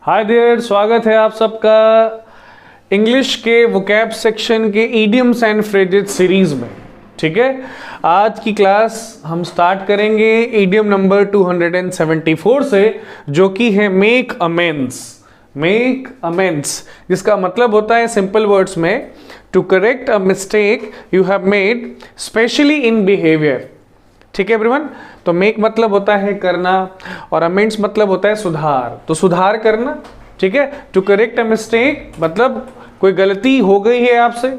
Hi there, स्वागत है आप सबका इंग्लिश के वोकैब सेक्शन के इडियम्स एंड फ्रेजेस सीरीज में। ठीक है, आज की क्लास हम स्टार्ट करेंगे इडियम नंबर 274 से, जो कि है मेक अमेंड्स। मेक अमेंड्स जिसका मतलब होता है सिंपल वर्ड्स में to correct a mistake you have made specially in behaviour. ठीक है एवरीवन, तो मेक मतलब होता है करना और अमेंड्स मतलब होता है सुधार, तो सुधार करना। ठीक है, टू करेक्ट अ मिस्टेक मतलब कोई गलती हो गई है आपसे,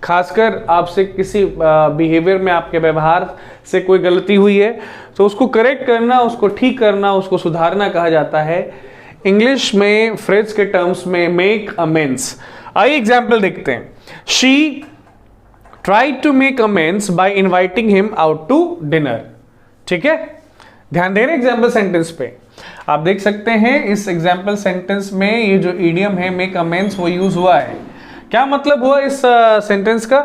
खासकर आपसे किसी बिहेवियर में, आपके व्यवहार से कोई गलती हुई है, तो उसको करेक्ट करना, उसको ठीक करना, उसको सुधारना कहा जाता है इंग्लिश में फ्रेज के टर्म्स में मेक अमेंड्स। आइए एग्जाम्पल देखते हैं। She tried to make amends by inviting him out to dinner। ठीक है, ध्यान देना एग्जाम्पल सेंटेंस पे। आप देख सकते हैं इस एग्जाम्पल सेंटेंस में ये जो इडियम है मेक अमेंड्स वो यूज हुआ है। क्या मतलब हुआ इस सेंटेंस का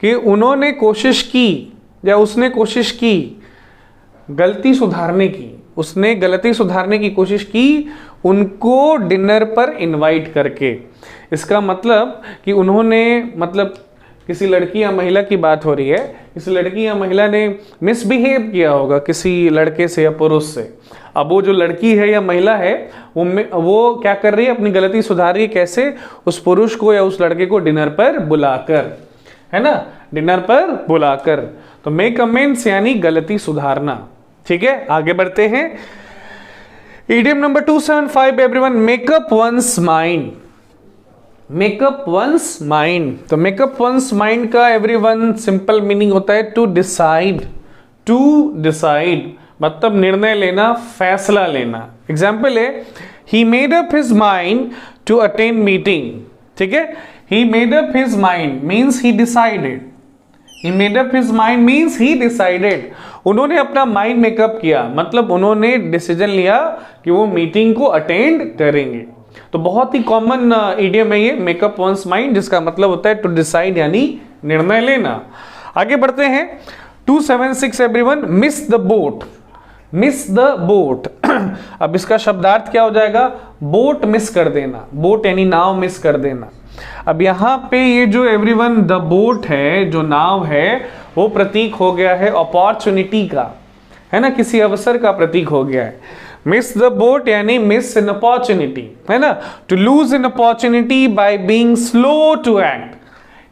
कि उन्होंने कोशिश की या उसने कोशिश की गलती सुधारने की, उसने गलती सुधारने की कोशिश की उनको डिनर पर इनवाइट करके। इसका मतलब कि उन्होंने, मतलब किसी लड़की या महिला की बात हो रही है, किसी लड़की या महिला ने मिसबिहेव किया होगा किसी लड़के से या पुरुष से। अब वो जो लड़की है या महिला है वो क्या कर रही है, अपनी गलती सुधार रही है। कैसे? उस पुरुष को या उस लड़के को डिनर पर बुलाकर, है ना, डिनर पर बुलाकर। तो मेक अमेंड्स यानी गलती सुधारना। ठीक है, आगे बढ़ते हैं। Idiom number 275 everyone, makeup once mind. Makeup once mind, तो मेकअप वंस माइंड का एवरीवन सिंपल मीनिंग होता है टू डिसाइड। टू डिसाइड मतलब निर्णय लेना, फैसला लेना। एग्जाम्पल है he made up his mind to attend meeting. ठीक है, he made up his mind means he decided. He made up his mind means he decided. उन्होंने अपना माइंड मेकअप किया, मतलब उन्होंने डिसीजन लिया कि वो मीटिंग को अटेंड करेंगे। तो बहुत ही कॉमन इडियम है ये मेकअप वंस माइंड, जिसका मतलब होता है टू डिसाइड यानी निर्णय लेना। आगे बढ़ते हैं 276 everyone, miss the boat. Miss the boat अब इसका शब्दार्थ क्या हो जाएगा? बोट मिस कर देना, बोट यानी नाव मिस कर देना। अब यहां पे ये जो एवरीवन द बोट है, जो नाव है, वो प्रतीक हो गया है अपॉर्चुनिटी का, है ना, किसी अवसर का प्रतीक हो गया है। मिस द बोट यानी मिस एन अपॉर्चुनिटी, है ना, to lose an opportunity by being slow to act.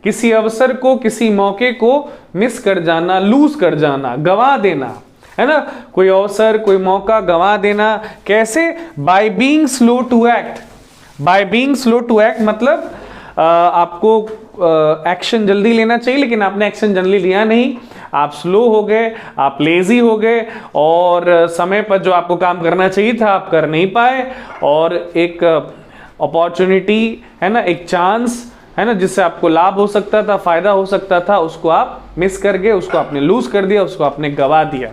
किसी अवसर को, किसी मौके को मिस कर जाना, लूज कर जाना, गवा देना, है ना, कोई अवसर, कोई मौका गवा देना। कैसे? By being slow to act. By being slow to act मतलब आपको एक्शन जल्दी लेना चाहिए, लेकिन आपने एक्शन जल्दी लिया नहीं, आप स्लो हो गए, आप लेजी हो गए, और समय पर जो आपको काम करना चाहिए था आप कर नहीं पाए, और एक अपॉर्चुनिटी, है ना, एक चांस, है ना, जिससे आपको लाभ हो सकता था, फायदा हो सकता था, उसको आप मिस कर गए, उसको आपने लूज कर दिया, उसको आपने गवा दिया।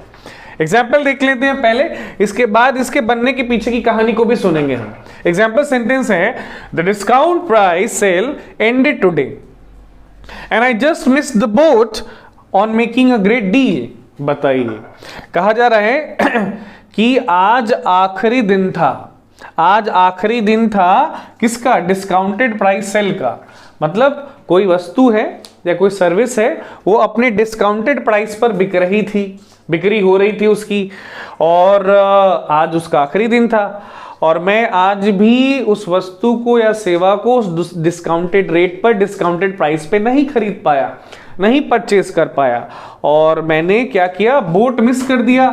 एग्जाम्पल देख लेते हैं पहले, इसके बाद इसके बनने के पीछे की कहानी को भी सुनेंगे हम। एग्जाम्पल सेंटेंस है the discount price cell ended today and I just missed the boat on making a great deal. बताइए, कहा जा रहा है कि आज आखिरी दिन था। आज आखिरी दिन था किसका? डिस्काउंटेड प्राइस सेल का। मतलब कोई वस्तु है या कोई सर्विस है, वो अपने डिस्काउंटेड प्राइस पर बिक रही थी, बिक्री हो रही थी उसकी, और आज उसका आखिरी दिन था, और मैं आज भी उस वस्तु को या सेवा को उस डिस्काउंटेड रेट पर, डिस्काउंटेड प्राइस पे नहीं खरीद पाया, नहीं परचेस कर पाया, और मैंने क्या किया? बोट मिस कर दिया।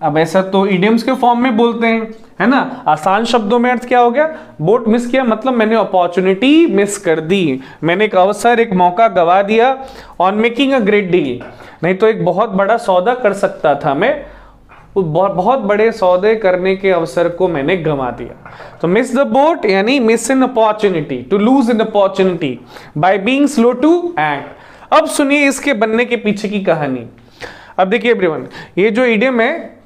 अब ऐसा तो इडियम्स के फॉर्म में बोलते हैं, है ना, आसान शब्दों में अर्थ क्या हो गया? बोट मिस किया मतलब मैंने अपॉर्चुनिटी मिस कर दी, मैंने एक अवसर, एक मौका गवा दिया। On making a great deal, नहीं तो एक बहुत बड़ा सौदा कर सकता था मैं, बहुत बड़े सौदे करने के अवसर को मैंने गंवा दिया। तो मिस द बोट यानी miss an opportunity, to lose an opportunity by being slow to act. अब सुनिए इसके बनने के पीछे की कहानी। अब देखिए एवरीवन, ये जो इडियम है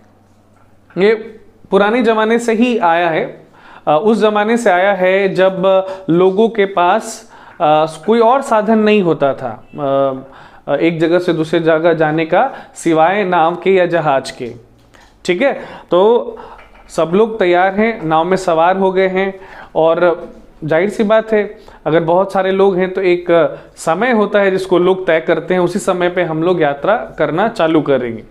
ये पुराने जमाने से ही आया है। उस जमाने से आया है जब लोगों के पास कोई और साधन नहीं होता था एक जगह से दूसरे जगह जाने का, सिवाय नाव के या जहाज के। ठीक है, तो सब लोग तैयार हैं, नाव में सवार हो गए हैं, और जाहिर सी बात है अगर बहुत सारे लोग हैं तो एक समय होता है जिसको लोग तय करते हैं, उसी समय पे हम लोग यात्रा करना चालू करेंगे।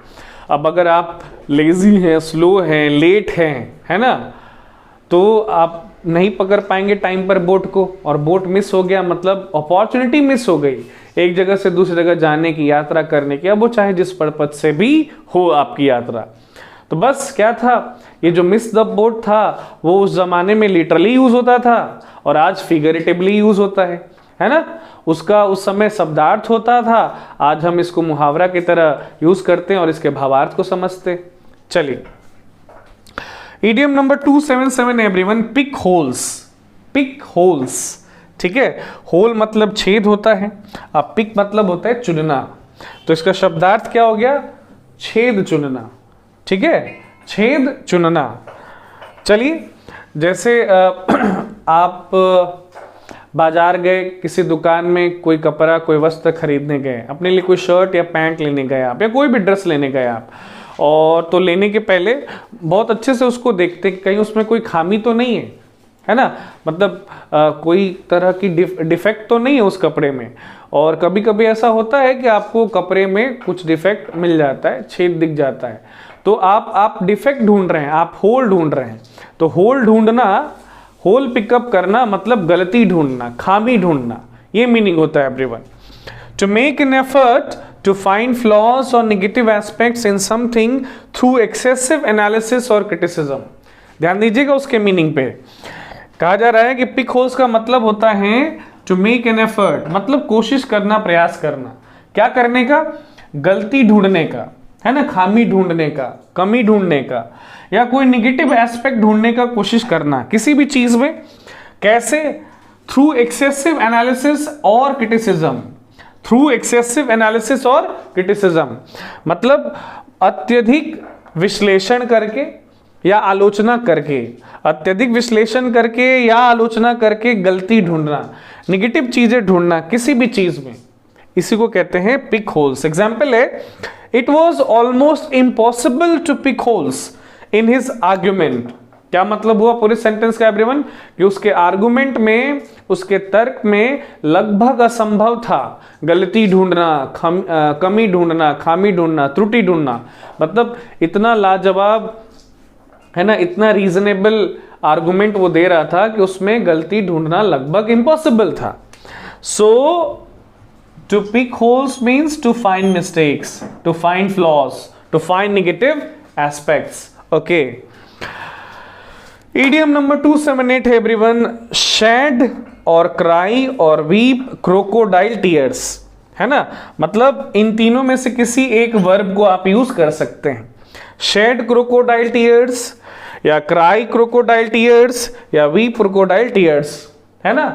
अब अगर आप लेजी हैं, स्लो हैं, लेट हैं, है ना, तो आप नहीं पकड़ पाएंगे टाइम पर बोट को, और बोट मिस हो गया मतलब अपॉर्चुनिटी मिस हो गई एक जगह से दूसरी जगह जाने की, यात्रा करने की, अब वो चाहे जिस पर्पज से भी हो आपकी यात्रा। तो बस क्या था, ये जो मिस द बोट था वो उस जमाने में लिटरली यूज होता था और आज फिगरेटिवली यूज होता है ना। उसका उस समय शब्दार्थ होता था, आज हम इसको मुहावरा की तरह यूज करते हैं और इसके भावार्थ को समझते। चलिए, idiom number 277 everyone, pick holes. Pick holes, ठीक है, होल मतलब छेद होता है, अब पिक मतलब होता है चुनना, तो इसका शब्दार्थ क्या हो गया, छेद चुनना, ठीक है, छेद चुनना। चलिए, जैसे आप बाजार गए, किसी दुकान में कोई कपड़ा, कोई वस्त्र खरीदने गए, अपने लिए कोई शर्ट या पैंट लेने गए आप, या कोई भी ड्रेस लेने गए आप, और तो लेने के पहले बहुत अच्छे से उसको देखते कि कहीं उसमें कोई खामी तो नहीं है ना, मतलब कोई तरह की डिफेक्ट तो नहीं है उस कपड़े में। और कभी कभी ऐसा होता है कि आपको कपड़े में कुछ डिफेक्ट मिल जाता है, छेद दिख जाता है, तो आप डिफेक्ट ढूंढ रहे हैं, आप होल ढूंढ रहे हैं। तो होल ढूंढना, होल पिकअप करना मतलब गलती ढूंढना, खामी ढूंढना, ये मीनिंग होता है everyone. To make an effort to find flaws और negative aspects in something through excessive analysis और क्रिटिसिज्म। ध्यान दीजिएगा उसके मीनिंग पे। कहा जा रहा है कि पिक होल्स का मतलब होता है टू मेक एन एफर्ट, मतलब कोशिश करना, प्रयास करना। क्या करने का, गलती ढूंढने का, है ना, खामी ढूंढने का, कमी ढूंढने का, या कोई निगेटिव एस्पेक्ट ढूंढने का कोशिश करना किसी भी चीज में। कैसे, थ्रू एक्सेसिव एनालिसिस और क्रिटिसिज्म। थ्रू एक्सेसिव एनालिसिस और क्रिटिसिज्म मतलब अत्यधिक विश्लेषण करके या आलोचना करके, अत्यधिक विश्लेषण करके या आलोचना करके गलती ढूंढना, निगेटिव चीजें ढूंढना किसी भी चीज में, इसी को कहते हैं पिक होल्स। एग्जाम्पल है, it was almost impossible to pick holes in his argument. क्या मतलब हुआ पूरे सेंटेंस का एवरीवन, कि उसके आर्गुमेंट में, उसके तर्क में लगभग असंभव था गलती ढूंढना, कमी ढूंढना, खामी ढूंढना, त्रुटि ढूंढना। मतलब इतना लाजवाब, है ना, इतना रीजनेबल आर्गुमेंट वो दे रहा था कि उसमें गलती ढूंढना लगभग इम्पॉसिबल था। सो to pick holes means to find mistakes, to find flaws, to find negative aspects. Okay. Idiom number 278 है everyone, shed और cry और weep crocodile tears, है ना, मतलब इन तीनों में से किसी एक वर्ब को आप यूज कर सकते हैं। shed crocodile tears या cry crocodile tears या weep crocodile tears, है ना,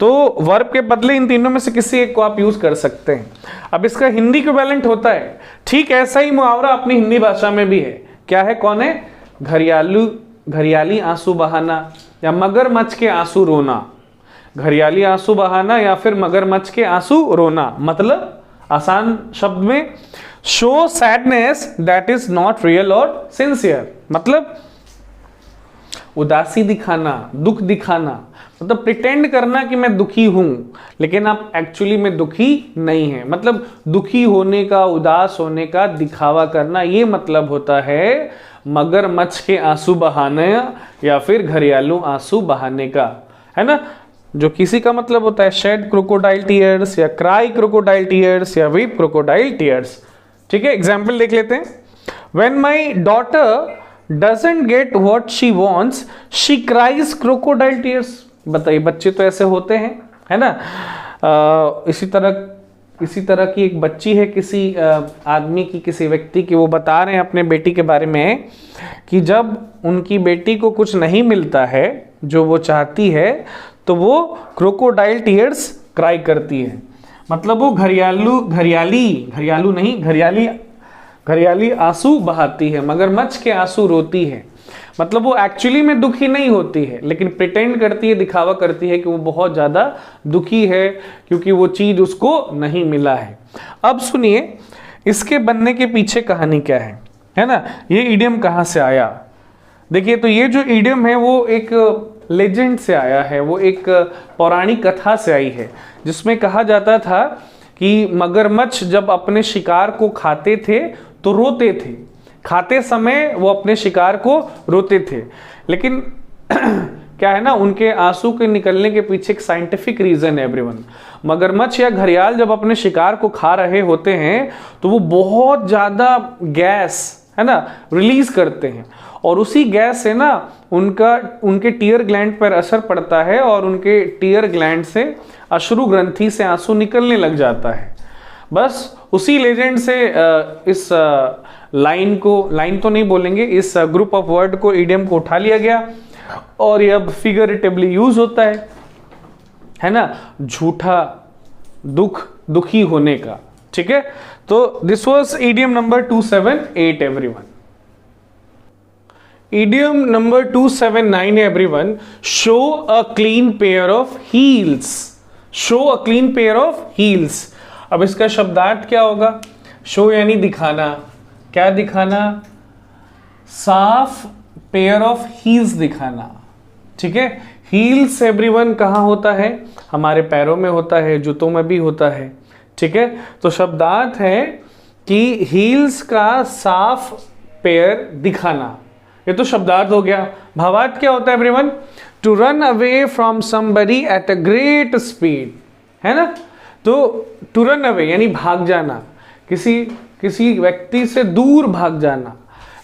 तो वर्ब के बदले इन तीनों में से किसी एक को आप यूज कर सकते हैं। अब इसका हिंदी इक्विवेलेंट होता है, ठीक ऐसा ही मुहावरा अपनी हिंदी भाषा में भी है। क्या है, कौन है, घरियाली आंसू बहाना या मगरमच्छ के आंसू रोना। घरियाली आंसू बहाना या फिर मगरमच्छ के आंसू रोना, मतलब आसान शब्द में, show sadness that is not real और सिंसियर, मतलब उदासी दिखाना, दुख दिखाना, मतलब प्रिटेंड करना कि मैं दुखी हूं लेकिन आप एक्चुअली में दुखी नहीं है, मतलब दुखी होने का, उदास होने का दिखावा करना, ये मतलब होता है मगरमच्छ के आंसू बहाने या फिर घरियालू आंसू बहाने का, है ना, जो किसी का मतलब होता है शेड क्रोकोडाइल टीयर्स या क्राई क्रोकोडाइल टीयर्स या वीप क्रोकोडाइल टीयर्स। ठीक है, एग्जाम्पल देख लेते हैं। When my daughter doesn't get what she wants, she cries crocodile tears। बताइए, बच्चे तो ऐसे होते हैं, है ना। इसी तरह की एक बच्ची है किसी आदमी की, किसी व्यक्ति की, वो बता रहे हैं अपने बेटी के बारे में कि जब उनकी बेटी को कुछ नहीं मिलता है जो वो चाहती है तो वो क्रोकोडाइल टीयर्स क्राई करती है, मतलब वो घरियाली आंसू बहाती है, मगरमच्छ के आंसू रोती है, मतलब वो एक्चुअली में दुखी नहीं होती है लेकिन प्रिटेंड करती है, दिखावा करती है कि वो बहुत ज्यादा दुखी है क्योंकि वो चीज उसको नहीं मिला है। अब सुनिए इसके बनने के पीछे कहानी क्या है ना, ये इडियम कहां से आया। देखिए, तो ये जो ईडियम है वो एक लेजेंड से आया है, वो एक पौराणिक कथा से आई है, जिसमें कहा जाता था कि मगरमच्छ जब अपने शिकार को खाते थे तो रोते थे, खाते समय वो अपने शिकार को रोते थे, लेकिन क्या है ना, उनके आंसू के निकलने के पीछे एक साइंटिफिक रीजन है एवरीवन। मगरमच्छ या घड़ियाल जब अपने शिकार को खा रहे होते हैं तो वो बहुत ज्यादा गैस है ना रिलीज करते हैं, और उसी गैस से ना उनके टीयर ग्लैंड पर असर पड़ता है और उनके टीयर ग्लैंड से अश्रु ग्रंथि से आंसू निकलने लग जाता है। बस उसी लेजेंड से इस लाइन तो नहीं बोलेंगे, इस ग्रुप ऑफ वर्ड को, ईडियम को उठा लिया गया और ये अब फिगरेटिवली यूज होता है ना, झूठा दुखी होने का। ठीक है, तो this was idiom number 278 everyone. Idiom number 279 है everyone, show a clean pair of heels. Show a clean pair of heels. अब इसका शब्दार्थ क्या होगा? शो यानी दिखाना, क्या दिखाना? साफ पेयर ऑफ हील्स दिखाना। ठीक है, हील्स एवरीवन कहाँ होता है? हमारे पैरों में होता है, जूतों में भी होता है। ठीक है, तो शब्दार्थ है कि हील्स का साफ पेयर दिखाना, ये तो शब्दार्थ हो गया। भावार्थ क्या होता है everyone? To run away from somebody at a great speed, है ना। तो टू रन अवे यानी भाग जाना, किसी व्यक्ति से दूर भाग जाना।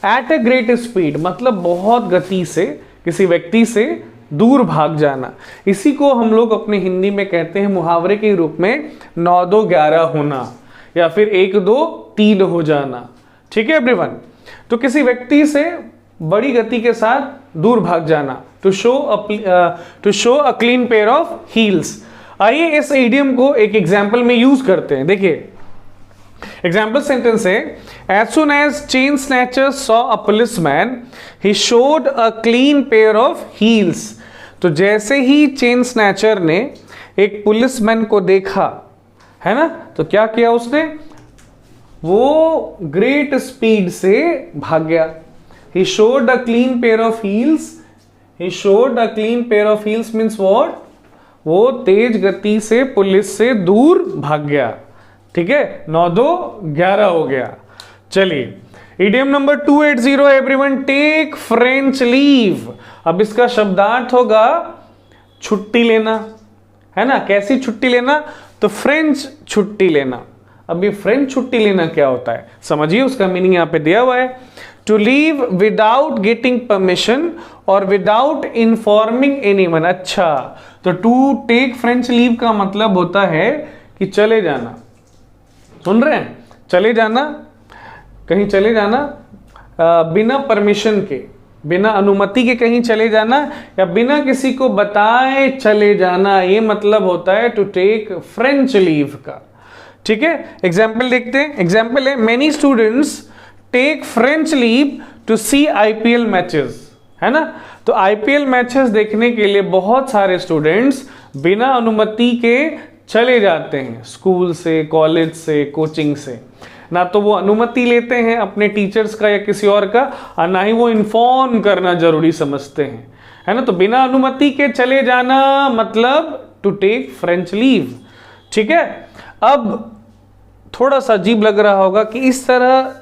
एट अ ग्रेट स्पीड मतलब बहुत गति से किसी व्यक्ति से दूर भाग जाना। इसी को हम लोग अपने हिंदी में कहते हैं मुहावरे के रूप में 9-2-11 होना, या फिर 1-2-3 हो जाना। ठीक है एवरीवन, तो किसी व्यक्ति से बड़ी गति के साथ दूर भाग जाना, to show a clean pair of heels. आइए इस इडियम को एक एग्जाम्पल में यूज करते हैं। देखिए, एग्जाम्पल सेंटेंस है, as soon as chain snatcher saw a policeman he showed a clean pair of heels. तो जैसे ही चेन स्नैचर ने एक पुलिसमैन को देखा, है ना, तो क्या किया उसने? वो ग्रेट स्पीड से भाग गया। He showed a clean pair of heels. He showed a clean pair of heels means what? वो तेज गति से पुलिस से दूर भाग गया। ठीक है, 9-2-11 हो गया। चलिए, idiom number 280 everyone, take French leave. अब इसका शब्दार्थ होगा छुट्टी लेना, है ना। कैसी छुट्टी लेना? तो फ्रेंच छुट्टी लेना। अब ये फ्रेंच छुट्टी लेना क्या होता है समझिए, उसका मीनिंग यहां पे दिया हुआ है। To leave without getting permission और विदाउट इन्फॉर्मिंग एनीवन। अच्छा, तो टू टेक फ्रेंच लीव का मतलब होता है कि चले जाना। सुन रहे हैं? चले जाना, कहीं चले जाना बिना परमिशन के, बिना अनुमति के कहीं चले जाना, या बिना किसी को बताए चले जाना, ये मतलब होता है टू टेक फ्रेंच लीव का। ठीक है, एग्जाम्पल देखते हैं। एग्जाम्पल है, many students take French leave to see IPL matches, है ना। तो आईपीएल मैचेस देखने के लिए बहुत सारे स्टूडेंट्स बिना अनुमति के चले जाते हैं, स्कूल से, कॉलेज से, कोचिंग से। ना तो वो अनुमति लेते हैं अपने टीचर्स का या किसी और का, और ना ही वो इन्फॉर्म करना जरूरी समझते हैं, है ना। तो बिना अनुमति के चले जाना मतलब टू टेक फ्रेंच लीव। ठीक है, अब थोड़ा सा अजीब लग रहा होगा कि इस तरह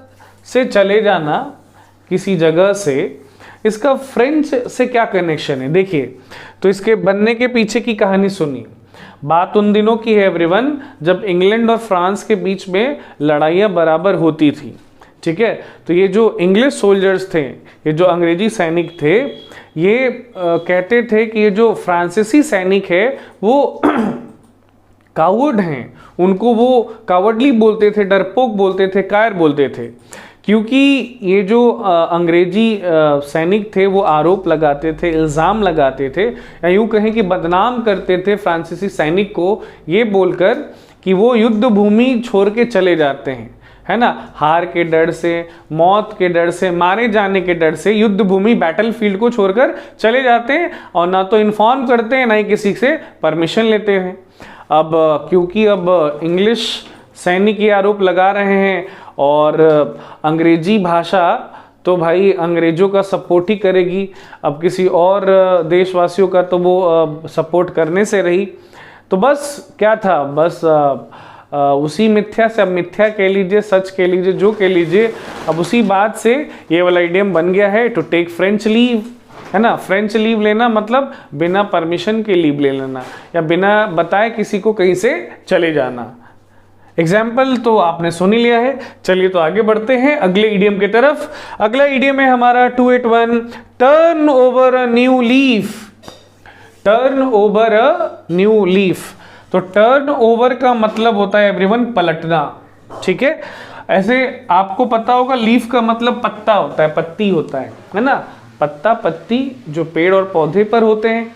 से चले जाना किसी जगह से, इसका फ्रेंच से क्या कनेक्शन है? देखिए, तो इसके बनने के पीछे की कहानी सुनिए। बात उन दिनों की है एवरीवन, जब इंग्लैंड और फ्रांस के बीच में लड़ाइयाँ बराबर होती थी। ठीक है, तो ये जो इंग्लिश सोल्जर्स थे, ये जो अंग्रेजी सैनिक थे, ये कहते थे कि ये जो फ्रांसीसी सैनिक है वो कावर्ड हैं, उनको वो कावर्डली बोलते थे, डरपोक बोलते थे, कायर बोलते थे, क्योंकि ये जो अंग्रेजी सैनिक थे वो आरोप लगाते थे, इल्ज़ाम लगाते थे, या यूँ कहें कि बदनाम करते थे फ्रांसीसी सैनिक को, ये बोलकर कि वो युद्ध भूमि छोड़ के चले जाते हैं, है ना। हार के डर से, मौत के डर से, मारे जाने के डर से युद्ध भूमि, बैटल फील्ड को छोड़कर चले जाते हैं, और ना तो इन्फॉर्म करते हैं, ना ही किसी से परमिशन लेते हैं। अब क्योंकि अब इंग्लिश सैनिक ये आरोप लगा रहे हैं और अंग्रेजी भाषा तो भाई अंग्रेजों का सपोर्ट ही करेगी, अब किसी और देशवासियों का तो वो सपोर्ट करने से रही। तो बस क्या था, बस उसी मिथ्या से, अब मिथ्या कह लीजिए, सच कह लीजिए, जो कह लीजिए, अब उसी बात से ये वाला इडियम बन गया है टू टेक फ्रेंच लीव, है ना। फ्रेंच लीव लेना मतलब बिना परमिशन के लीव ले लेना, या बिना बताए किसी को कहीं से चले जाना। एग्जाम्पल तो आपने सुन ही लिया है। चलिए तो आगे बढ़ते हैं अगले इडियम की तरफ। अगला इडियम है हमारा 281, turn over a new leaf. Turn over a new leaf. तो टर्न ओवर का मतलब होता है एवरीवन पलटना, ठीक है। ऐसे आपको पता होगा लीफ का मतलब पत्ता होता है, पत्ती होता है ना, पत्ता पत्ती जो पेड़ और पौधे पर होते हैं।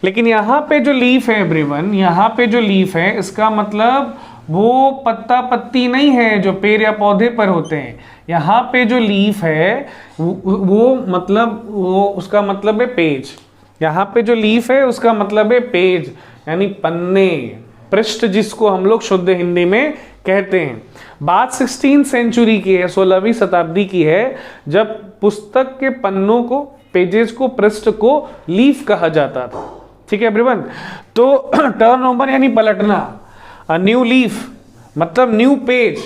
लेकिन यहाँ पे जो लीफ है एवरीवन, यहाँ पे जो लीफ है इसका मतलब वो पत्ता पत्ती नहीं है जो पेड़ या पौधे पर होते हैं। यहाँ पे जो लीफ है वो मतलब वो उसका मतलब है पेज। यहाँ पे जो लीफ है उसका मतलब है पेज, यानी पन्ने, पृष्ठ, जिसको हम लोग शुद्ध हिंदी में कहते हैं। बात 16वीं सेंचुरी की है, 16वीं शताब्दी की है, जब पुस्तक के पन्नों को, पेजेस को, पृष्ठ को लीफ कहा जाता था, ठीक है एवरीवन। तो टर्न ओवर यानी पलटना, न्यू लीफ मतलब न्यू पेज,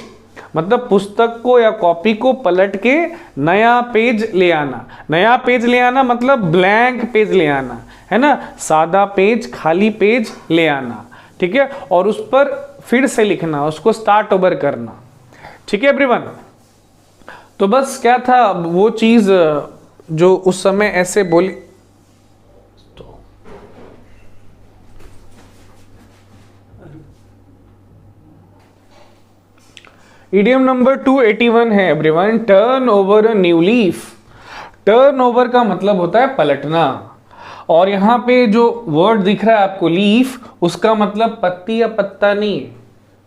मतलब पुस्तक को या कॉपी को पलट के नया पेज ले आना। नया पेज ले आना मतलब ब्लैंक पेज ले आना, है ना, सादा पेज, खाली पेज ले आना, ठीक है, और उस पर फिर से लिखना, उसको स्टार्ट ओवर करना, ठीक है एवरीवन। तो बस क्या था, वो चीज जो उस समय ऐसे बोली। इडियम नंबर 281 है everyone, turn over a new leaf. Turn over का मतलब होता है पलटना, और यहाँ पे जो वर्ड दिख रहा है आपको लीफ, उसका मतलब पत्ती या पत्ता नहीं है,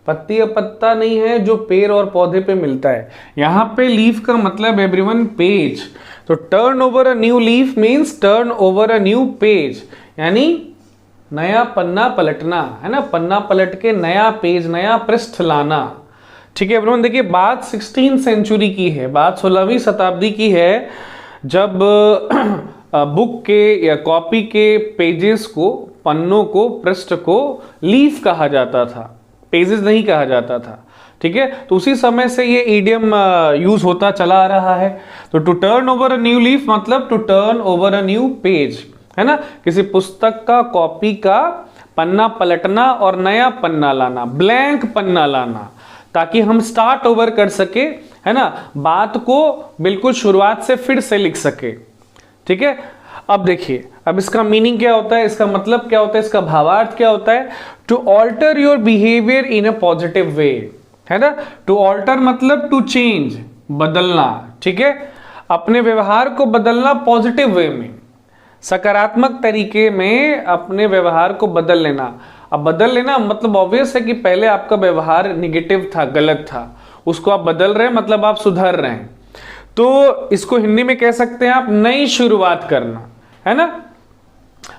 पत्ती या पत्ता नहीं है जो पेड़ और पौधे पे मिलता है। यहाँ पे लीफ का मतलब एवरीवन पेज। तो turn over a new leaf means turn over a new page, यानी नया पन्ना पलटना, है ना, पन्ना पलट के नया पेज, नया पृष्ठ लाना, ठीक है एवरीवन। देखिए बात 16वीं सेंचुरी की है, बात 16वीं शताब्दी की है, जब बुक के या कॉपी के पेजेस को, पन्नों को, पृष्ठ को लीफ कहा जाता था, पेजेस नहीं कहा जाता था, ठीक है। तो उसी समय से ये इडियम यूज होता चला आ रहा है। तो to turn over a new leaf मतलब to turn over a new page, है ना, किसी पुस्तक का, कॉपी का पन्ना पलटना और नया पन्ना लाना, ब्लैंक पन्ना लाना, ताकि हम स्टार्ट ओवर कर सके, है ना, बात को बिल्कुल शुरुआत से फिर से लिख सके, ठीक है। अब देखिए, अब इसका मीनिंग क्या होता है, इसका मतलब क्या होता है, इसका भावार्थ क्या होता है। To alter your behaviour in a positive way, है ना। टू ऑल्टर मतलब टू चेंज, बदलना, ठीक है, अपने व्यवहार को बदलना पॉजिटिव वे में, सकारात्मक तरीके में अपने व्यवहार को बदल लेना। अब बदल लेना मतलब ऑब्वियस है कि पहले आपका व्यवहार निगेटिव था, गलत था, उसको आप बदल रहे हैं, मतलब आप सुधर रहे हैं। तो इसको हिंदी में कह सकते हैं आप नई शुरुआत करना, है ना,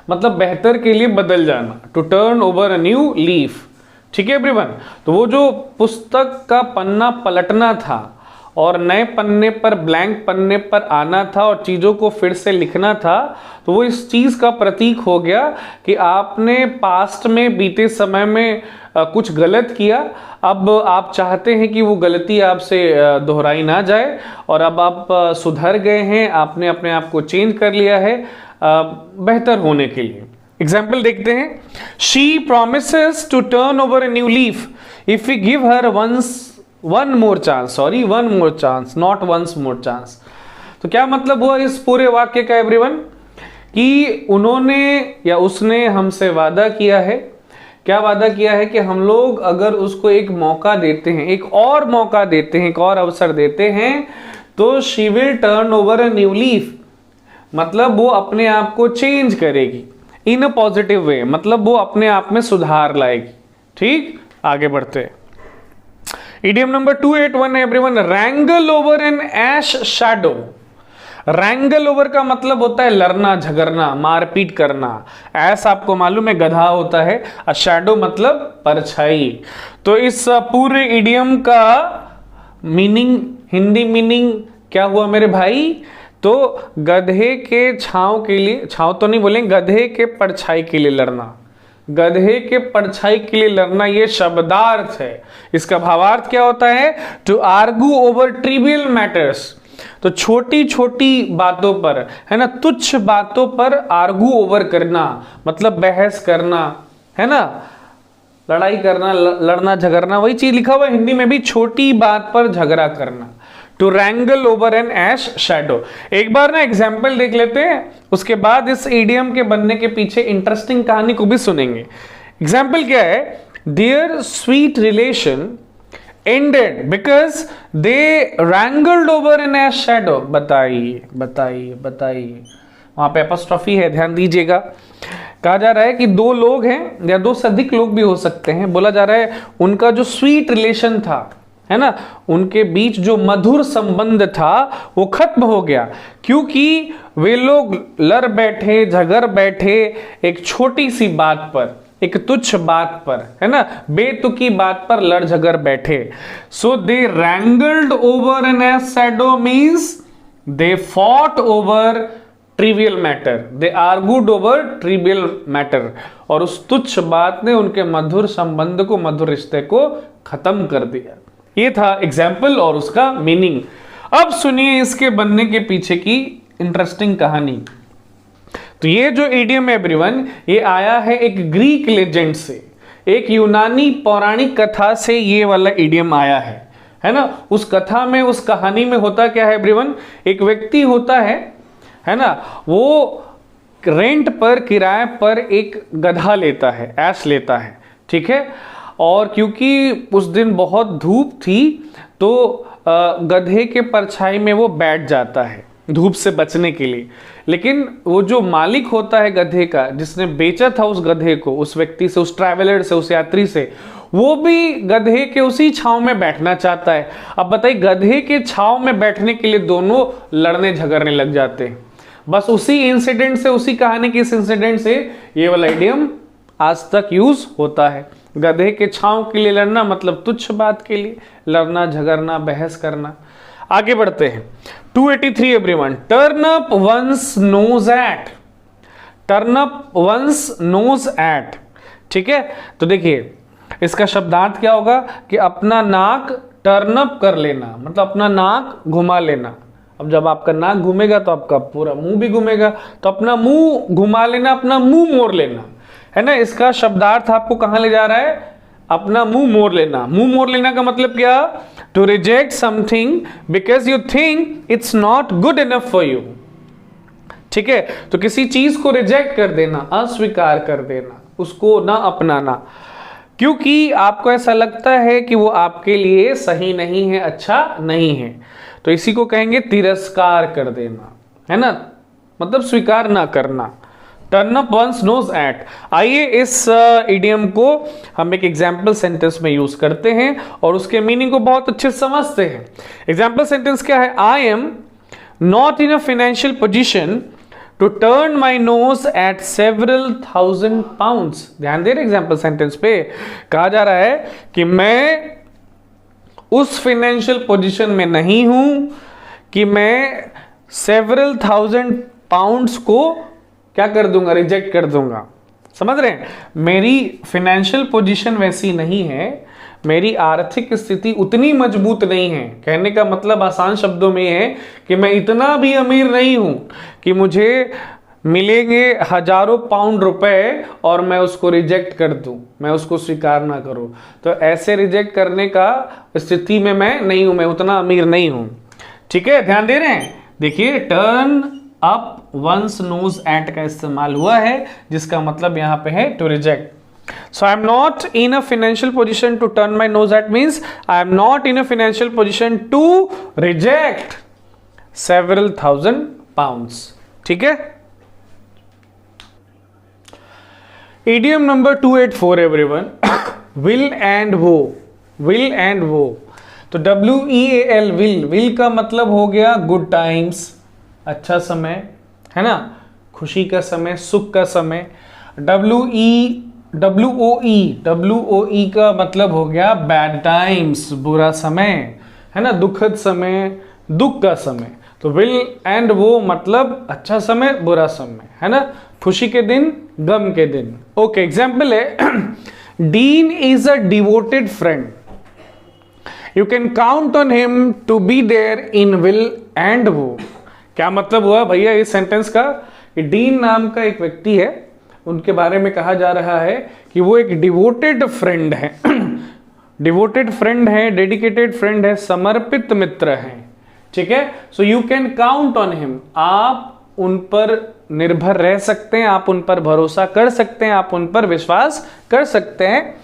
मतलब बेहतर के लिए बदल जाना, to turn over a new leaf, ठीक है एवरीवन। तो वो जो पुस्तक का पन्ना पलटना था और नए पन्ने पर, ब्लैंक पन्ने पर आना था और चीज़ों को फिर से लिखना था, तो वो इस चीज़ का प्रतीक हो गया कि आपने पास्ट में, बीते समय में कुछ गलत किया, अब आप चाहते हैं कि वो गलती आपसे दोहराई ना जाए, और अब आप सुधर गए हैं, आपने अपने आप को चेंज कर लिया है बेहतर होने के लिए। एग्जाम्पल देखते हैं, she promises to turn over a new leaf if we give her one more chance, not once more chance. तो क्या मतलब हुआ इस पूरे वाक्य का एवरीवन, कि उन्होंने या उसने हमसे वादा किया है, क्या वादा किया है, कि हम लोग अगर उसको एक मौका देते हैं, एक और मौका देते हैं, एक और अवसर देते हैं, तो she will turn over a new leaf, मतलब वो अपने आप को चेंज करेगी इन अ पॉजिटिव वे, मतलब वो अपने आप में सुधार लाएगी, ठीक। आगे बढ़ते हैं। इडियम नंबर 281 है everyone, रैंगल over an ash shadow. रैंगल over का मतलब होता है लड़ना, झगड़ना, मारपीट करना। ऐसा आपको मालूम है गधा होता है, और शैडो मतलब परछाई। तो इस पूरे इडियम का मीनिंग, हिंदी मीनिंग क्या हुआ मेरे भाई? तो गधे के छांव के लिए, छांव तो नहीं बोलेंगे, गधे के परछाई के लिए लड़ना, गधे के परछाई के लिए लड़ना, ये शब्दार्थ है। इसका भावार्थ क्या होता है? To argue over trivial matters. तो छोटी छोटी बातों पर, है ना, तुच्छ बातों पर आर्गू ओवर करना, मतलब बहस करना, है ना, लड़ाई करना, लड़ना झगड़ना, वही चीज लिखा हुआ है हिंदी में भी, छोटी बात पर झगड़ा करना। To wrangle over an ash shadow. एक बार ना एग्जाम्पल देख लेते हैं, उसके बाद इस ईडियम के बनने के पीछे इंटरेस्टिंग कहानी को भी सुनेंगे। एग्जाम्पल क्या है? Dear sweet relation ended because they wrangled over an ash shadow। बताइए बताइए बताइए, वहां पे अपस्ट्रॉफी है, ध्यान दीजिएगा। कहा जा रहा है कि दो लोग हैं, या दो से अधिक लोग भी हो सकते हैं, बोला जा रहा है उनका जो स्वीट रिलेशन था, है ना, उनके बीच जो मधुर संबंध था वो खत्म हो गया, क्योंकि वे लोग लड़ बैठे, झगड़ बैठे एक छोटी सी बात पर, एक तुच्छ बात पर, है ना, बेतुकी बात पर लड़ झगड़ बैठे। So they wrangled over an ass's shadow means they fought over trivial matter, they argued over trivial matter, और उस तुच्छ बात ने उनके मधुर संबंध को, मधुर रिश्ते को खत्म कर दिया। ये था एग्जाम्पल और उसका मीनिंग। अब सुनिए इसके बनने के पीछे की इंटरेस्टिंग कहानी। तो ये जो इडियम है एवरीवन, ये आया है एक ग्रीक लेजेंड से, एक यूनानी पौराणिक कथा से ये वाला इडियम आया है ना। उस कथा में, उस कहानी में होता क्या है एवरीवन, एक व्यक्ति होता है ना, वो रेंट पर, किराए पर एक गधा लेता है, ऐश लेता है, ठीक है। और क्योंकि उस दिन बहुत धूप थी तो गधे के परछाई में वो बैठ जाता है धूप से बचने के लिए। लेकिन वो जो मालिक होता है गधे का, जिसने बेचा था उस गधे को, उस व्यक्ति से, उस ट्रैवलर से, उस यात्री से, वो भी गधे के उसी छांव में बैठना चाहता है। अब बताइए, गधे के छांव में बैठने के लिए दोनों लड़ने झगड़ने लग जाते हैं। बस उसी इंसिडेंट से, उसी कहानी के इस इंसिडेंट से ये वाला इडियम आज तक यूज होता है। गधे के छांव के लिए लड़ना मतलब तुच्छ बात के लिए लड़ना, झगड़ना, बहस करना। आगे बढ़ते हैं। 283 everyone, turn up one's nose at, turn up one's nose at, ठीक है। तो देखिए इसका शब्दार्थ क्या होगा कि अपना नाक टर्न अप कर लेना, मतलब अपना नाक घुमा लेना। अब जब आपका नाक घूमेगा तो आपका पूरा मुंह भी घूमेगा, तो अपना मुंह घुमा लेना, अपना मुंह मोड़ लेना, है ना। इसका शब्दार्थ आपको कहां ले जा रहा है? अपना मुंह मोड़ लेना। मुंह मोड़ लेना का मतलब क्या? To reject something because you think it's not good enough for you, ठीक है। तो किसी चीज को रिजेक्ट कर देना, अस्वीकार कर देना, उसको ना अपनाना, क्योंकि आपको ऐसा लगता है कि वो आपके लिए सही नहीं है, अच्छा नहीं है। तो इसी को कहेंगे तिरस्कार कर देना, है ना, मतलब स्वीकार ना करना। Turn up one's nose at. आइए इस इडियम को हम एक एग्जाम्पल सेंटेंस में यूज करते हैं और उसके मीनिंग को बहुत अच्छे से समझते हैं। एग्जाम्पल सेंटेंस क्या है? I am not in a financial position to turn my nose at several thousand pounds. ध्यान दे रहे एग्जाम्पल सेंटेंस पे, कहा जा रहा है कि मैं उस फाइनेंशियल पोजीशन में नहीं हूं कि मैं सेवरल थाउजेंड पाउंड्स को क्या कर दूंगा? रिजेक्ट कर दूंगा। समझ रहे हैं? मेरी फाइनेंशियल पोजीशन वैसी नहीं है, मेरी आर्थिक स्थिति उतनी मजबूत नहीं है। कहने का मतलब आसान शब्दों में है कि मैं इतना भी अमीर नहीं हूं कि मुझे मिलेंगे हजारों पाउंड रुपए और मैं उसको रिजेक्ट कर दूं, मैं उसको स्वीकार ना करूं। तो ऐसे रिजेक्ट करने का स्थिति में मैं नहीं हूं, मैं उतना अमीर नहीं हूं, ठीक है। ध्यान दे रहे हैं? देखिए turn up one's nose at का इस्तेमाल हुआ है, जिसका मतलब यहां पे है to reject. So I am not in a financial position to turn my nose at means I am not in a financial position to reject several thousand pounds, ठीक है। Idiom number 284 everyone, will and wo, will and wo। तो WEAL, will का मतलब हो गया good times, अच्छा समय, है ना, खुशी का समय, सुख का समय। WOE का मतलब हो गया बैड टाइम्स, बुरा समय, है ना, दुखद समय, दुख का समय, तो विल एंड वो मतलब अच्छा समय बुरा समय, है ना, खुशी के दिन गम के दिन। ओके, एग्जाम्पल है Dean is a devoted friend, you can count on him to be there in weal and woe. क्या मतलब हुआ भैया इस सेंटेंस का कि डीन नाम का एक व्यक्ति है, उनके बारे में कहा जा रहा है कि वो एक डिवोटेड फ्रेंड है डिवोटेड फ्रेंड है, डेडिकेटेड फ्रेंड है, समर्पित मित्र है, ठीक है। So you can count on him, आप उन पर निर्भर रह सकते हैं, आप उन पर भरोसा कर सकते हैं, आप उन पर विश्वास कर सकते हैं।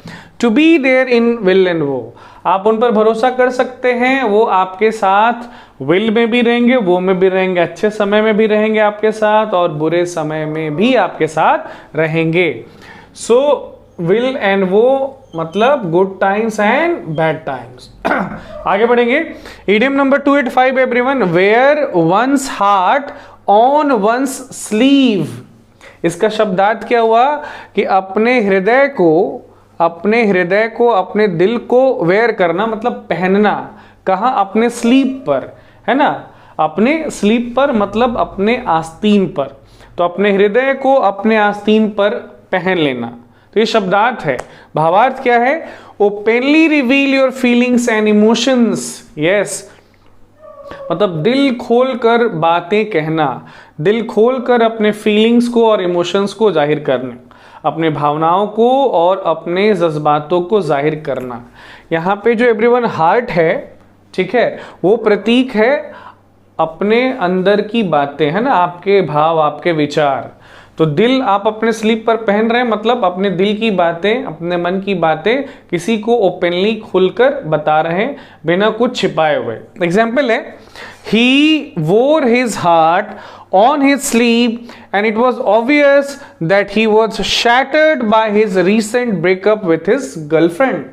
To be there in weal and woe, आप उन पर भरोसा कर सकते हैं, वो आपके साथ विल में भी रहेंगे, वो में भी रहेंगे, अच्छे समय में भी रहेंगे आपके साथ और बुरे समय में भी आपके साथ रहेंगे। सो विल एंड वो मतलब good times and bad times. आगे बढ़ेंगे, idiom number 285 everyone, wear one's heart on one's sleeve. इसका शब्दार्थ क्या हुआ कि अपने हृदय को, अपने दिल को वेयर करना मतलब पहनना, कहाँ, अपने स्लीप पर, है ना, अपने स्लीप पर मतलब अपने आस्तीन पर, तो अपने हृदय को अपने आस्तीन पर पहन लेना, तो ये शब्दार्थ है। भावार्थ क्या है, openly reveal your feelings and emotions, yes, मतलब दिल खोलकर बातें कहना, दिल खोलकर अपने फीलिंग्स को और इमोशंस को जाहिर करना, अपने भावनाओं को और अपने जज्बातों को जाहिर करना। यहाँ पे जो एवरीवन हार्ट है, ठीक है, वो प्रतीक है अपने अंदर की बातें, है ना, आपके भाव, आपके विचार। तो दिल आप अपने स्लीप पर पहन रहे हैं मतलब अपने दिल की बातें, अपने मन की बातें किसी को ओपनली खुलकर बता रहे हैं बिना कुछ छिपाए हुए। एग्जाम्पल है, ही वोर his heart on his sleeve and it was obvious that he was shattered by his recent breakup with his girlfriend।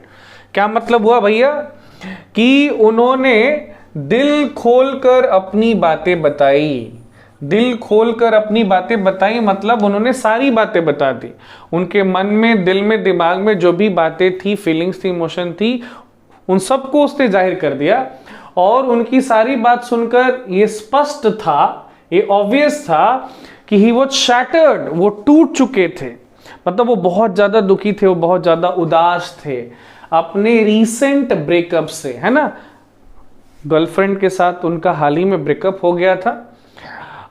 क्या मतलब हुआ भैया कि उन्होंने दिल खोलकर अपनी बातें बताई, दिल खोलकर अपनी बातें बताई मतलब उन्होंने सारी बातें बता दी, उनके मन में, दिल में, दिमाग में जो भी बातें थी, फीलिंग्स थी, इमोशन थी, उन सबको उसने जाहिर कर दिया। और उनकी सारी बात सुनकर ये स्पष्ट था, ये ऑब्वियस था कि ही वॉज शैटर्ड, वो टूट चुके थे, मतलब वो बहुत ज्यादा दुखी थे, वो बहुत ज्यादा उदास थे अपने रीसेंट ब्रेकअप से, है ना, गर्लफ्रेंड के साथ उनका हाल ही में ब्रेकअप हो गया था।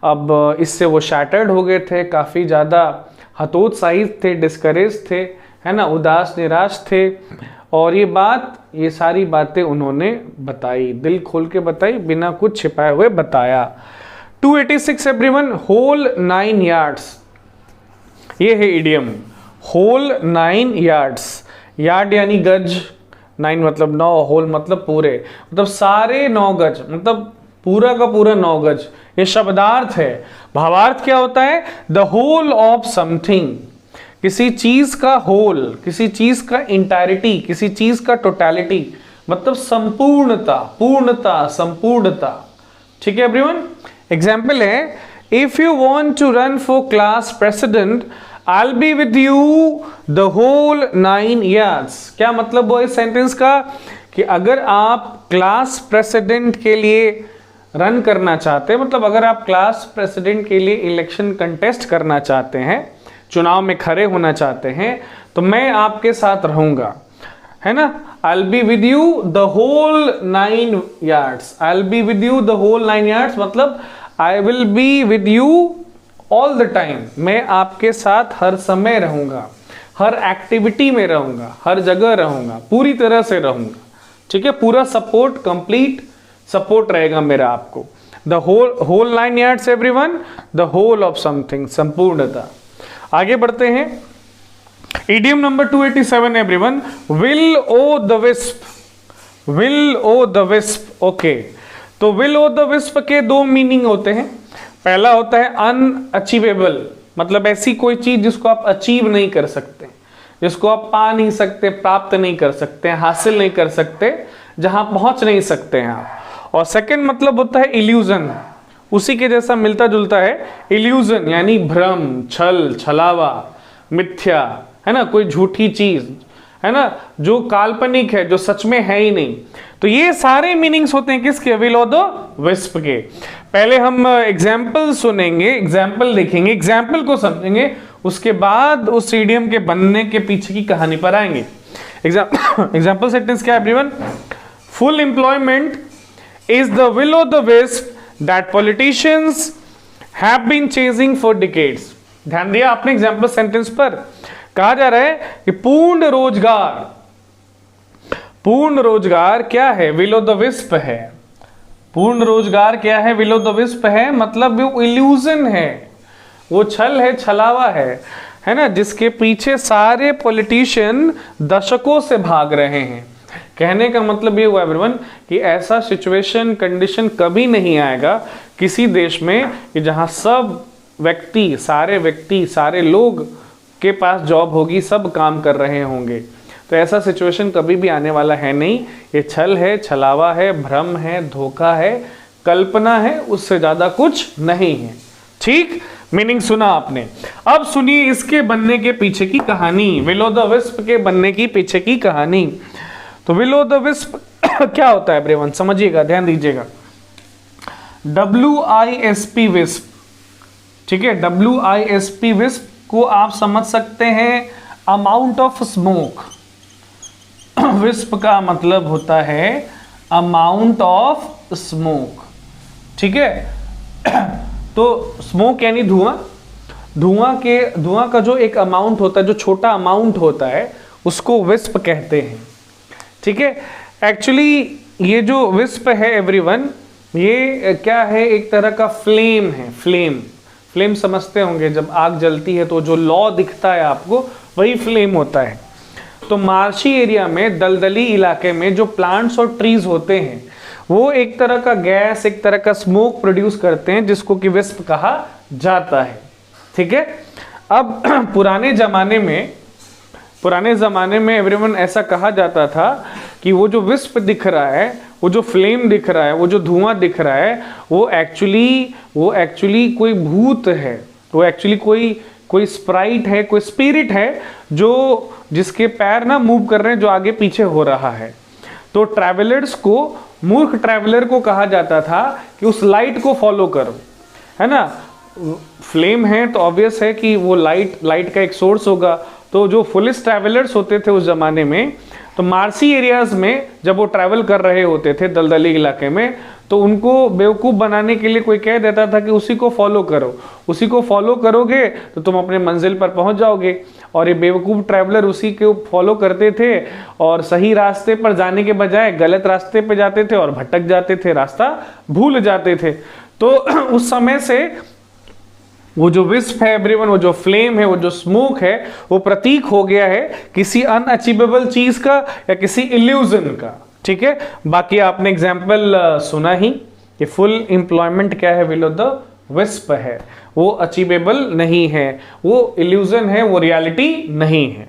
अब इससे वो शैटर्ड हो गए थे, काफी ज्यादा हतोत्साहित थे, डिस्करेज थे, है ना, उदास निराश थे। और ये सारी बातें उन्होंने बताई, दिल खोल के बताई, बिना कुछ छिपाए हुए बताया। 286 एवरीवन, होल 9 यार्ड्स, ये है इडियम, होल 9 यार्ड्स। यार्ड यानी गज, 9 मतलब 9, होल मतलब पूरे, मतलब सारे 9 गज, मतलब पूरा का पूरा 9 गज, ये शब्दार्थ है। भावार्थ क्या होता है, द होल ऑफ समथिंग, किसी चीज का होल, किसी चीज का इंटायरिटी, किसी चीज का टोटलिटी, मतलब संपूर्णता, पूर्णता, संपूर्णता, ठीक है एवरीवन। एग्जाम्पल है, if you want to run for class president I be with you the whole 9 years। क्या मतलब वो इस सेंटेंस का कि अगर आप क्लास प्रेसिडेंट के लिए रन करना चाहते हैं, मतलब अगर आप क्लास प्रेसिडेंट के लिए इलेक्शन कंटेस्ट करना चाहते हैं, चुनाव में खड़े होना चाहते हैं, तो मैं आपके साथ रहूंगा, है ना, I'll be with you the whole 9 years, I'll be with you the whole 9 years मतलब I will be with you all the time, मैं आपके साथ हर समय रहूंगा, हर एक्टिविटी में रहूंगा, हर जगह रहूंगा, पूरी तरह से रहूंगा, ठीक है, पूरा सपोर्ट, कंप्लीट सपोर्ट रहेगा मेरा आपको। The whole 9 years everyone, the whole of something, संपूर्णता। आगे बढ़ते हैं, idiom number 287 everyone, will o' the wisp, will o' the wisp. Okay, तो विल ओ द विस्प के 2 मीनिंग होते हैं। पहला होता है अनअचीवेबल, मतलब ऐसी कोई चीज जिसको आप अचीव नहीं कर सकते, जिसको आप पा नहीं सकते, प्राप्त नहीं कर सकते, हासिल नहीं कर सकते, जहां पहुंच नहीं सकते हैं आप। और सेकंड मतलब होता है इल्यूजन, उसी के जैसा मिलता जुलता है, इल्यूजन यानी भ्रम, छल, छलावा, मिथ्या, है ना, कोई झूठी चीज, है ना, जो काल्पनिक है, जो सच में है ही नहीं। तो ये सारे मीनिंग्स होते हैं किसके, विल ऑफ द विस्प के। पहले हम एग्जाम्पल सुनेंगे, एग्जाम्पल देखेंगे, एग्जाम्पल को समझेंगे, उसके बाद उस इडियम के बनने के पीछे की कहानी पर आएंगे। एग्जाम्पल सेंटेंस क्या है everyone? Full employment is the will of the wisp that politicians have been chasing for decades। ध्यान दिया आपने एग्जाम्पल सेंटेंस पर? कहा जा रहा है कि पूर्ण रोजगार क्या है? विल ऑफ द विस्प है। पूर्ण रोजगार क्या है? विल ऑफ द विस्प है, मतलब वो इल्यूजन है, वो छल है, छलावा है ना, जिसके पीछे सारे पॉलिटिशियन दशकों से भाग रहे हैं। कहने का मतलब ये हुआ एवरीवन कि ऐसा सिचुएशन, कंडीशन कभी नहीं आएगा किसी देश में कि जहां सारे व्यक्ति, सारे लोग के पास जॉब होगी, सब काम कर रहे होंगे। तो ऐसा सिचुएशन कभी भी आने वाला है नहीं। ये छल है, छलावा है, भ्रम है, धोखा है, कल्पना है, उससे ज्यादा कुछ नहीं है। ठीक, मीनिंग सुना आपने। अब सुनिए इसके बनने के पीछे की कहानी, विल ऑफ द विस्प के बनने की पीछे की कहानी। तो विल ऑफ द विस्प क्या होता है एवरीवन? समझिएगा, ध्यान दीजिएगा। WISP विस्प, ठीक है, WISP विस्प को आप समझ सकते हैं अमाउंट ऑफ स्मोक। विस्प का मतलब होता है अमाउंट ऑफ स्मोक, ठीक है। तो स्मोक यानी धुआं, धुआं का जो एक अमाउंट होता है, जो छोटा अमाउंट होता है, उसको विस्प कहते हैं, ठीक है। एक्चुअली ये जो विस्प है एवरीवन, ये क्या है? एक तरह का फ्लेम है। फ्लेम समझते होंगे, जब आग जलती है तो जो लौ दिखता है आपको, वही फ्लेम होता है। तो मार्शी एरिया में, दलदली इलाके में जो प्लांट्स और ट्रीज होते हैं, वो एक तरह का गैस, एक तरह का स्मोक प्रोड्यूस करते हैं, जिसको कि विस्प कहा जाता है, ठीक है। अब पुराने ज़माने में एवरीवन ऐसा कहा जाता था कि वो जो विस्प दिख रहा है, वो जो फ्लेम दिख रहा है, वो जो धुआं दिख रहा है, वो एक्चुअली कोई भूत है, वो एक्चुअली कोई स्प्राइट है, कोई स्पिरिट है, जिसके पैर ना मूव कर रहे हैं, जो आगे पीछे हो रहा है। तो ट्रैवलर्स को, मूर्ख ट्रैवलर को कहा जाता था कि उस लाइट को फॉलो करो, है ना। फ्लेम है तो ऑब्वियस है कि वो लाइट का एक सोर्स होगा। तो जो फुलिस्ट ट्रैवलर्स होते थे उस जमाने में, तो मार्सी एरियाज में जब वो ट्रैवल कर रहे होते थे दलदली इलाके में, तो उनको बेवकूफ़ बनाने के लिए कोई कह देता था कि उसी को फॉलो करो, उसी को फॉलो करोगे तो तुम अपने मंजिल पर पहुंच जाओगे। और ये बेवकूफ़ ट्रैवलर उसी को फॉलो करते थे और सही रास्ते पर जाने के बजाय गलत रास्ते पर जाते थे और भटक जाते थे, रास्ता भूल जाते थे। तो उस समय से वो जो विस्प है एवरीवन, वो जो फ्लेम है, वो जो स्मोक है, वो प्रतीक हो गया है किसी अनअचीवेबल चीज का या किसी इल्यूजन का, ठीक है। बाकी आपने एग्जाम्पल सुना ही कि फुल एम्प्लॉयमेंट क्या है? विल ऑफ द विस्प है। वो अचीवेबल नहीं है, वो इल्यूजन है, वो रियलिटी नहीं है।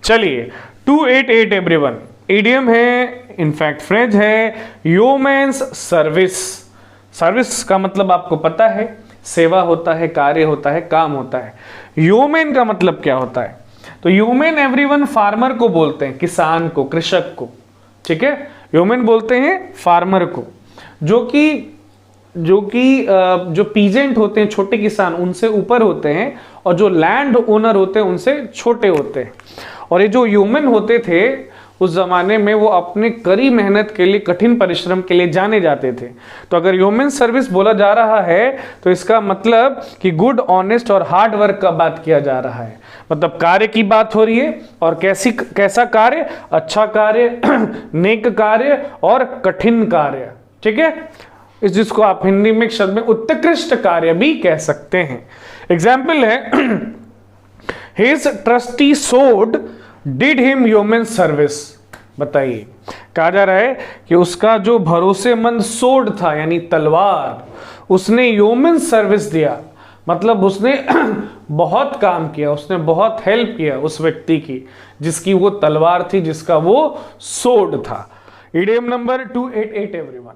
चलिए 288 एवरीवन, इडियम है, इनफैक्ट फ्रेज है, योमेंस सर्विस। सर्विस का मतलब आपको पता है, सेवा होता है, कार्य होता है, काम होता है। योमेन का मतलब क्या होता है? तो योमेन एवरीवन फार्मर को बोलते हैं, किसान को, कृषक को, ठीक है। योमेन बोलते हैं फार्मर को, जो पीजेंट होते हैं, छोटे किसान, उनसे ऊपर होते हैं, और जो लैंड ओनर होते हैं उनसे छोटे होते हैं। और ये जो ह्यूमन होते थे उस जमाने में, वो अपने कड़ी मेहनत के लिए, कठिन परिश्रम के लिए जाने जाते थे। तो अगर ह्यूमन सर्विस बोला जा रहा है तो इसका मतलब कि गुड, ऑनेस्ट और हार्ड वर्क का बात किया जा रहा है। मतलब कार्य की बात हो रही है, और कैसा कार्य? अच्छा कार्य, नेक कार्य और कठिन कार्य, ठीक है। इस जिसको आप हिंदी में एक शब्द में उत्कृष्ट कार्य भी कह सकते हैं। एग्जाम्पल है, हिज ट्रस्टी सोड डिड हिम ह्यूमन सर्विस। बताइए, कहा जा रहा है कि उसका जो भरोसेमंद सोड था यानी तलवार, उसने ह्यूमन सर्विस दिया, मतलब उसने बहुत काम किया, उसने बहुत हेल्प किया उस व्यक्ति की जिसकी वो तलवार थी, जिसका वो सोड था। Idiom number 288 everyone.